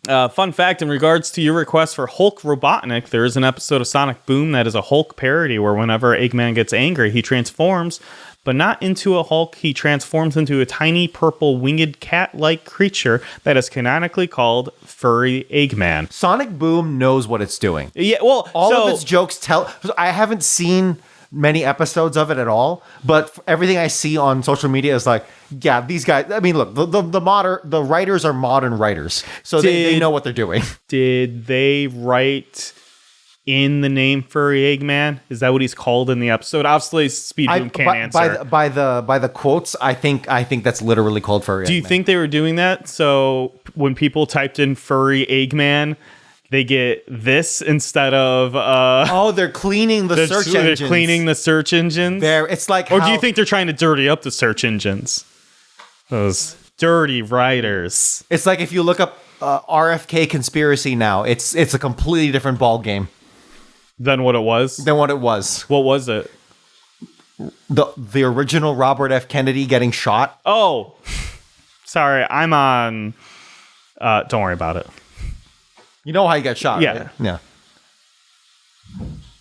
Fun fact, in regards to your request for Hulk Robotnik, there is an episode of Sonic Boom that is a Hulk parody where whenever Eggman gets angry, he transforms, but not into a Hulk. He transforms into a tiny purple winged cat-like creature that is canonically called Furry Eggman. Sonic Boom knows what it's doing. Yeah, well, all of its jokes tell. I haven't seen many episodes of it at all, but everything I see on social media is like, yeah, these guys. I mean, look, the writers are modern writers, so they know what they're doing. Did they write in the name Furry Eggman? Is that what he's called in the episode? Obviously, Speed Boom can't answer. By the quotes, I think that's literally called Furry Eggman. Do you think they were doing that so when people typed in Furry Eggman, they get this instead of they're cleaning the search engines. They're cleaning the search engines. It's like, or do you think they're trying to dirty up the search engines? Those dirty writers. It's like if you look up RFK conspiracy now, it's a completely different ball game than what it was. What was it? The original Robert F. Kennedy getting shot. Oh, sorry, I'm on. Don't worry about it. You know how he got shot, yeah. Right? Yeah.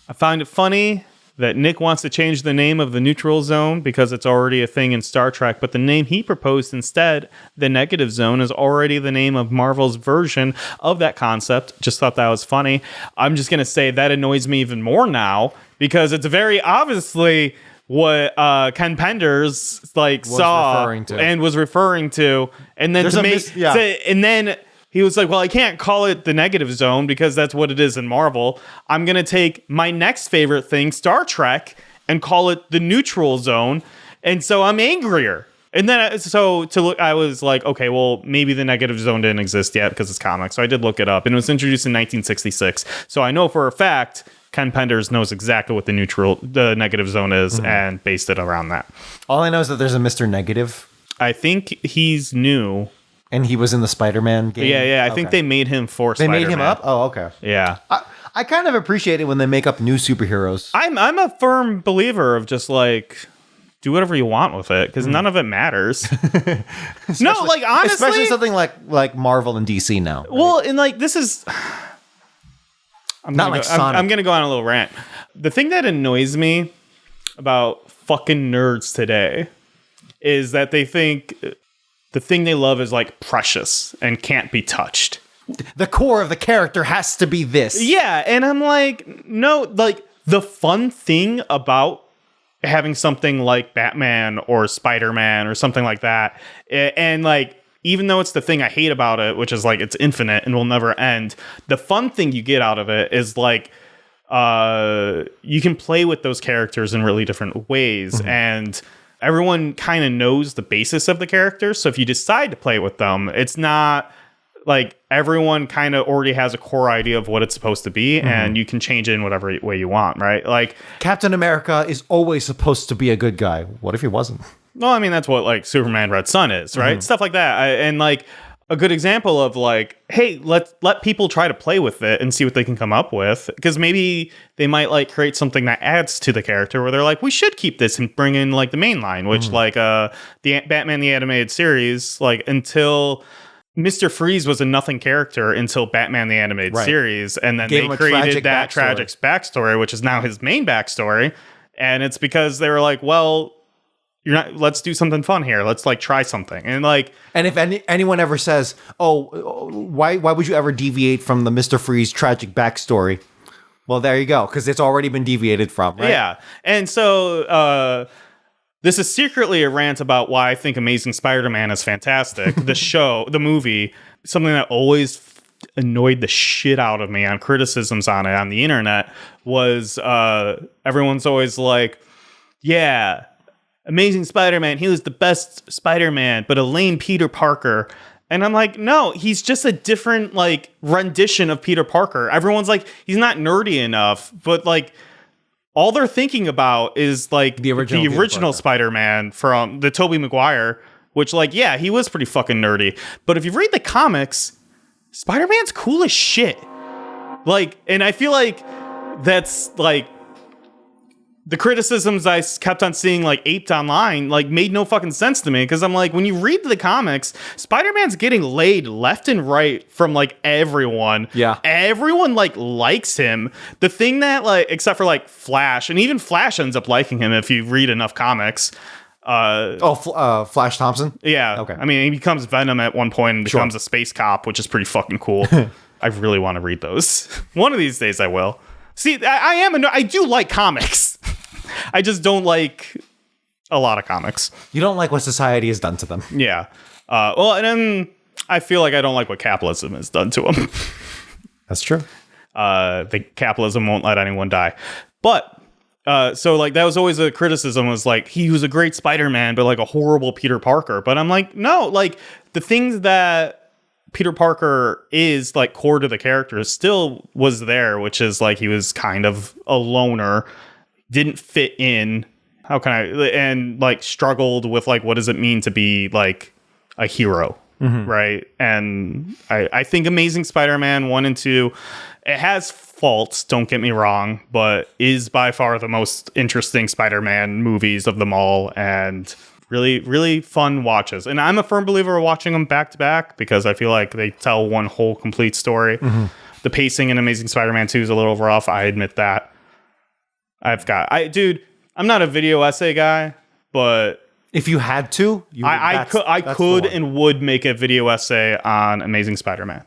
I find it funny that Nick wants to change the name of the neutral zone because it's already a thing in Star Trek, but the name he proposed instead, the negative zone, is already the name of Marvel's version of that concept. Just thought that was funny. I'm just going to say that annoys me even more now because it's very obviously what Ken Penders was referring to. And then and then he was like, well, I can't call it the negative zone because that's what it is in Marvel. I'm going to take my next favorite thing, Star Trek, and call it the neutral zone. And so I'm angrier. And then, I was like, okay, well, maybe the negative zone didn't exist yet because it's comics. So I did look it up, and it was introduced in 1966. So I know for a fact Ken Penders knows exactly what the negative zone is and based it around that. All I know is that there's a Mr. Negative. I think he's new. And he was in the Spider-Man game? Yeah. I think they made him for Spider-Man. They made him up? Oh, okay. Yeah. I kind of appreciate it when they make up new superheroes. I'm a firm believer of just like do whatever you want with it because none of it matters. No, like honestly, especially something like Marvel and DC now. Right? Well, and like this is, I'm not like Sonic. I'm gonna go on a little rant. The thing that annoys me about fucking nerds today is that they think the thing they love is like precious and can't be touched. The core of the character has to be this. Yeah, and I'm like, no, like the fun thing about having something like Batman or Spider-Man or something like that, and like even though it's the thing I hate about it, which is like it's infinite and will never end, the fun thing you get out of it is like you can play with those characters in really different ways, and everyone kind of knows the basis of the characters. So if you decide to play with them, it's not like everyone kind of already has a core idea of what it's supposed to be, and you can change it in whatever way you want, right? Like Captain America is always supposed to be a good guy. What if he wasn't? Well, I mean, that's what like Superman Red Sun is, right? Stuff like that. And like a good example of like, hey, let people try to play with it and see what they can come up with. Because maybe they might like create something that adds to the character where they're like, we should keep this and bring in like the main line, which like the Batman the Animated Series, like until Mr. Freeze was a nothing character until Batman the Animated Series, and then they created that tragic backstory, which is now his main backstory. And it's because they were like, well, let's do something fun here. Let's like try something. And like, and if anyone ever says, oh, why would you ever deviate from the Mr. Freeze tragic backstory? Well, there you go, because it's already been deviated from, right? Yeah. And so this is secretly a rant about why I think Amazing Spider-Man is fantastic. The movie, something that always annoyed the shit out of me on criticisms on it on the internet was everyone's always like, yeah, Amazing Spider-Man, he was the best Spider-Man, but a lame Peter Parker. And I'm like, no, he's just a different like rendition of Peter Parker. Everyone's like, he's not nerdy enough, but like, all they're thinking about is like the original Spider-Man from the Tobey Maguire, which like, yeah, he was pretty fucking nerdy. But if you read the comics, Spider-Man's cool as shit. Like, and I feel like that's like the criticisms I kept on seeing like aped online like made no fucking sense to me, because I'm like, when you read the comics, Spider-Man's getting laid left and right from like everyone. Yeah, everyone like likes him. The thing that like, except for like Flash, and even Flash ends up liking him if you read enough comics. Flash Thompson. Yeah. Okay. I mean, he becomes Venom at one point and becomes a space cop, which is pretty fucking cool. I really want to read those. One of these days I will. See, I do like comics. I just don't like a lot of comics. You don't like what society has done to them. Yeah. Well, and then I feel like I don't like what capitalism has done to them. That's true. The capitalism won't let anyone die. But so like that was always a criticism, was like he was a great Spider-Man, but like a horrible Peter Parker. But I'm like, no, like the things that Peter Parker is like core to the character still was there, which is like he was kind of a loner, didn't fit in. How can I, and like struggled with like, what does it mean to be like a hero? Right. And I think Amazing Spider-Man 1 and 2, it has faults, don't get me wrong, but is by far the most interesting Spider-Man movies of them all, and really, really fun watches. And I'm a firm believer of watching them back to back because I feel like they tell one whole complete story. The pacing in Amazing Spider-Man 2 is a little rough. I admit that. Dude, I'm not a video essay guy, but if you had to, I could and would make a video essay on Amazing Spider-Man.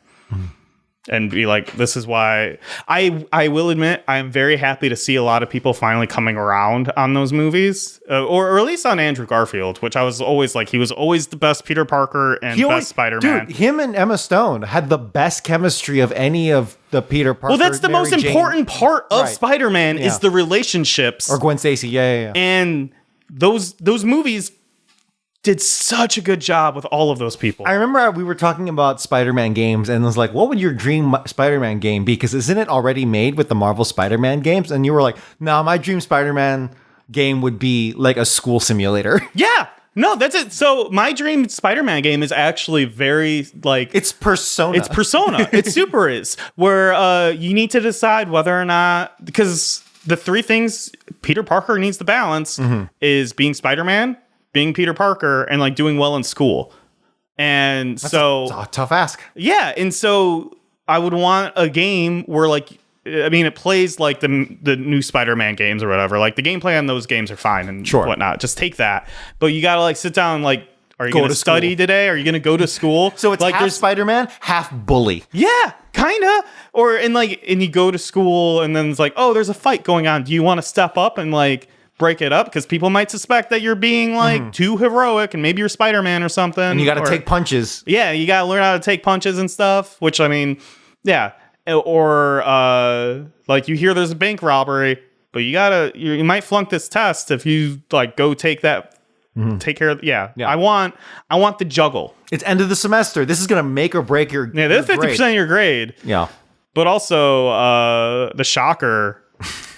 And be like, this is why I will admit I'm very happy to see a lot of people finally coming around on those movies, or at least on Andrew Garfield, which I was always like, he was always the best Peter Parker and best Spider-Man. Dude, him and Emma Stone had the best chemistry of any of the Peter Parker. Well, that's the most important part of Spider-Man is the relationships. Or Gwen Stacy, yeah. And those movies did such a good job with all of those people. I remember we were talking about Spider-Man games, and it was like, what would your dream Spider-Man game be? Because isn't it already made with the Marvel Spider-Man games? And you were like, no, my dream Spider-Man game would be like a school simulator. Yeah. No, that's it. So my dream Spider-Man game is actually very like... It's Persona. It's Persona. It super is. Where you need to decide whether or not... Because the three things Peter Parker needs to balance is being Spider-Man, being Peter Parker, and like doing well in school. And That's so a tough ask. yeah, and so I would want a game where like, I mean, it plays like the new Spider-Man games or whatever. Like the gameplay on those games are fine and whatnot. Just take that, but you gotta like sit down and like, are you going to study today? Are you going to go to school? So it's like half Spider-Man, half bully. Yeah, kind of. Or and you go to school and then it's like, oh, there's a fight going on. Do you want to step up and like break it up? Because people might suspect that you're being like too heroic and maybe you're Spider-Man or something. And you got to take punches. Yeah, you got to learn how to take punches and stuff. Which I mean, yeah. Or like you hear there's a bank robbery, but you might flunk this test if you like go take that. Take care of I want the juggle. It's end of the semester. This is gonna make or break your this is 50% of your grade. Yeah. But also the shocker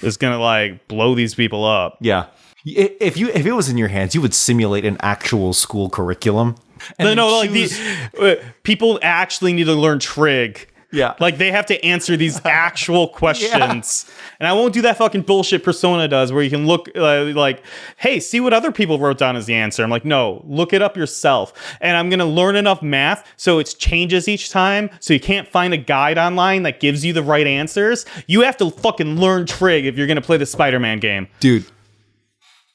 is gonna like blow these people up. Yeah. If it was in your hands, you would simulate an actual school curriculum. And people actually need to learn trig. Yeah. Like they have to answer these actual questions. Yeah. And I won't do that fucking bullshit Persona does where you can look like, hey, see what other people wrote down as the answer. I'm like, no, look it up yourself. And I'm going to learn enough math so it changes each time. So you can't find a guide online that gives you the right answers. You have to fucking learn trig if you're going to play the Spider-Man game. Dude,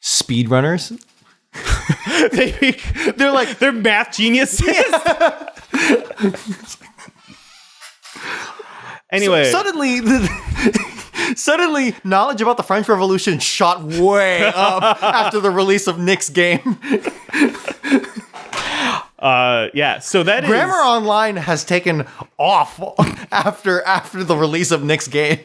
speedrunners? they're math geniuses. Yeah. Anyway, suddenly, knowledge about the French Revolution shot way up after the release of Nick's game. Yeah. So that Grammar Online has taken off after the release of Nick's game.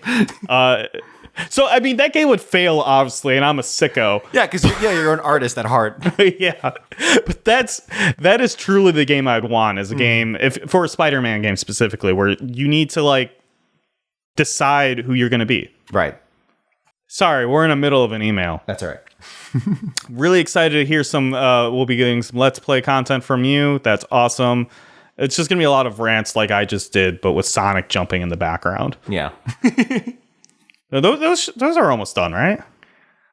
So I mean, that game would fail obviously, and I'm a sicko. Yeah, because you're an artist at heart. Yeah, but that is truly the game I'd want as a game, for a Spider-Man game specifically, where you need to like decide who you're going to be. Right. Sorry, we're in the middle of an email. That's all right. Really excited to hear some. We'll be getting some Let's Play content from you. That's awesome. It's just going to be a lot of rants like I just did, but with Sonic jumping in the background. Yeah. Those are almost done, right?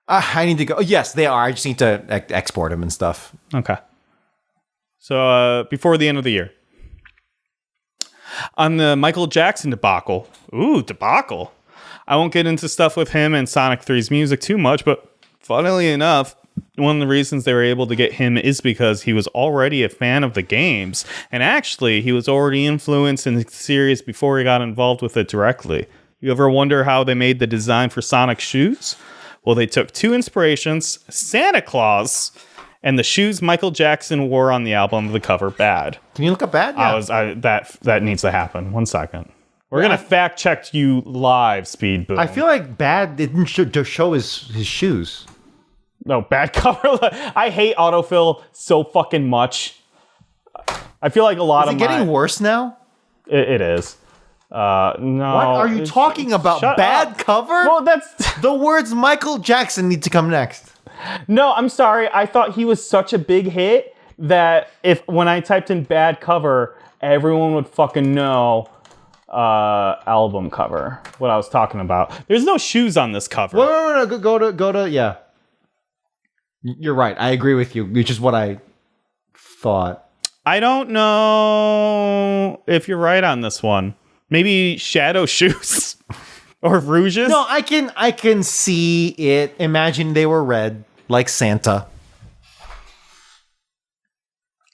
I need to go. Yes, they are. I just need to export them and stuff. Okay. So before the end of the year. On the Michael Jackson debacle. Ooh, debacle. I won't get into stuff with him and Sonic 3's music too much, but funnily enough, one of the reasons they were able to get him is because he was already a fan of the games. And actually, he was already influenced in the series before he got involved with it directly. You ever wonder how they made the design for Sonic's shoes? Well, they took two inspirations, Santa Claus and the shoes Michael Jackson wore on the album, the cover Bad. Can you look up Bad? Yeah. That needs to happen. 1 second. We're going to fact check you live, Speed Boom. I feel like Bad didn't show his shoes. No, Bad cover. I hate autofill so fucking much. I feel like a lot of Is it getting worse now? It is. No. What are you talking about? Bad cover? Well, that's the words Michael Jackson need to come next. No, I'm sorry. I thought he was such a big hit that when I typed in bad cover, everyone would fucking know album cover, what I was talking about. There's no shoes on this cover. No, go to yeah. You're right. I agree with you, which is what I thought. I don't know if you're right on this one. Maybe shadow shoes or rouges. No, I can see it. Imagine they were red, like Santa.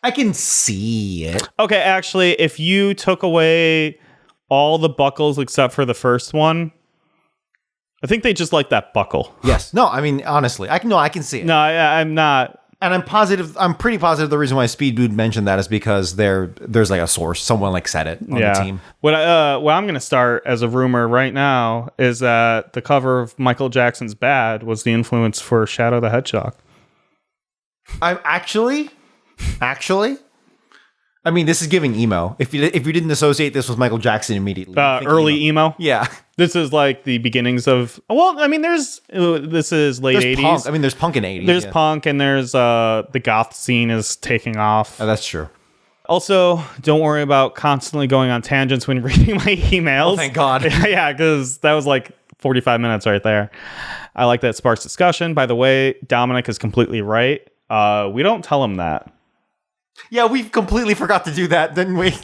I can see it. Okay, actually, if you took away all the buckles except for the first one, I think they just like that buckle. Yes. No, I mean, honestly, I can see it. No, I'm not. And I'm pretty positive the reason why Speed Dude mentioned that is because there's like a source. Someone like said it on the team. What I'm going to start as a rumor right now is that the cover of Michael Jackson's Bad was the influence for Shadow the Hedgehog. I'm actually, I mean, this is giving emo. If you didn't associate this with Michael Jackson immediately. Early emo? Yeah. This is like the beginnings of... Well, I mean, this is late 80s. Punk. I mean, there's punk in 80s. There's punk, and there's the goth scene is taking off. Oh, that's true. Also, don't worry about constantly going on tangents when reading my emails. Oh, thank God. Yeah, because that was like 45 minutes right there. I like that it sparks discussion. By the way, Dominic is completely right. We don't tell him that. Yeah, we completely forgot to do that, didn't we?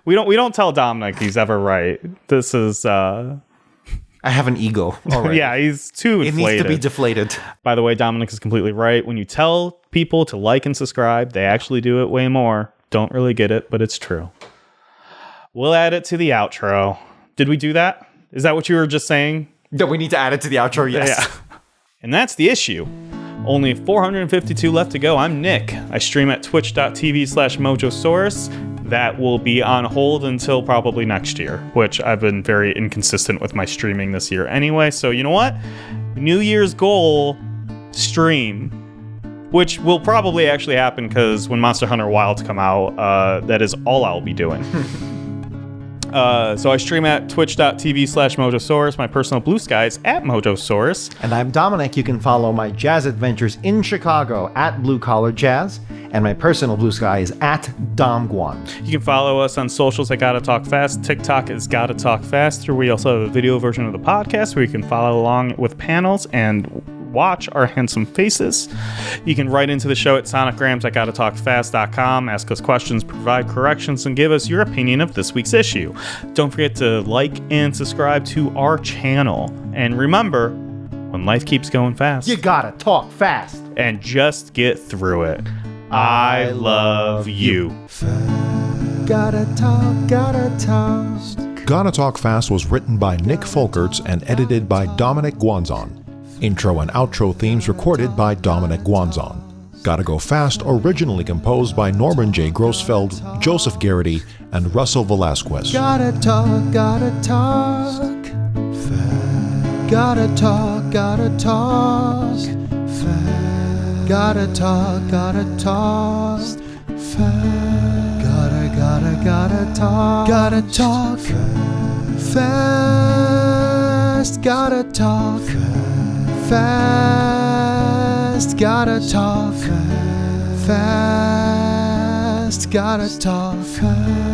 We don't tell Dominic he's ever right. This is I have an ego. All right. yeah, he's too inflated. It needs to be deflated. By the way, Dominic is completely right. When you tell people to like and subscribe, they actually do it way more. Don't really get it, but it's true. We'll add it to the outro. Did we do that? Is that what you were just saying? That we need to add it to the outro, yes. Yeah. And that's the issue. Only 452 left to go. I'm Nick. I stream at twitch.tv/Mojosaurus. That will be on hold until probably next year, which I've been very inconsistent with my streaming this year anyway. So you know what? New Year's goal, stream. Which will probably actually happen because when Monster Hunter Wilds come out, that is all I'll be doing. So I stream at twitch.tv/Mojosaurus. My personal blue sky is at Mojosaurus. And I'm Dominic. You can follow my jazz adventures in Chicago at Blue Collar Jazz. And my personal blue sky is at DomGuan. You can follow us on socials at Gotta Talk Fast. TikTok is Gotta Talk Faster. We also have a video version of the podcast where you can follow along with panels and watch our handsome faces. You can write into the show at Sonicgrams at GottaTalkFast.com, ask us questions, provide corrections, and give us your opinion of this week's issue. Don't forget to like and subscribe to our channel. And remember, when life keeps going fast, you gotta talk fast. And just get through it. I love you. Gotta talk, gotta talk. Gotta Talk Fast was written by Nick Folkerts and edited by Dominic Guanzon. Intro and outro themes recorded by Dominic Guanzon. Gotta Go Fast originally composed by Norman J. Grossfeld, Joseph Garrity, and Russell Velasquez. Gotta talk, gotta talk. Fast. Gotta talk, gotta talk. Fast. Gotta talk, gotta talk. Fast. Gotta talk. Gotta talk. Fast. Gotta talk. Fast, gotta talk fast, gotta talk fast.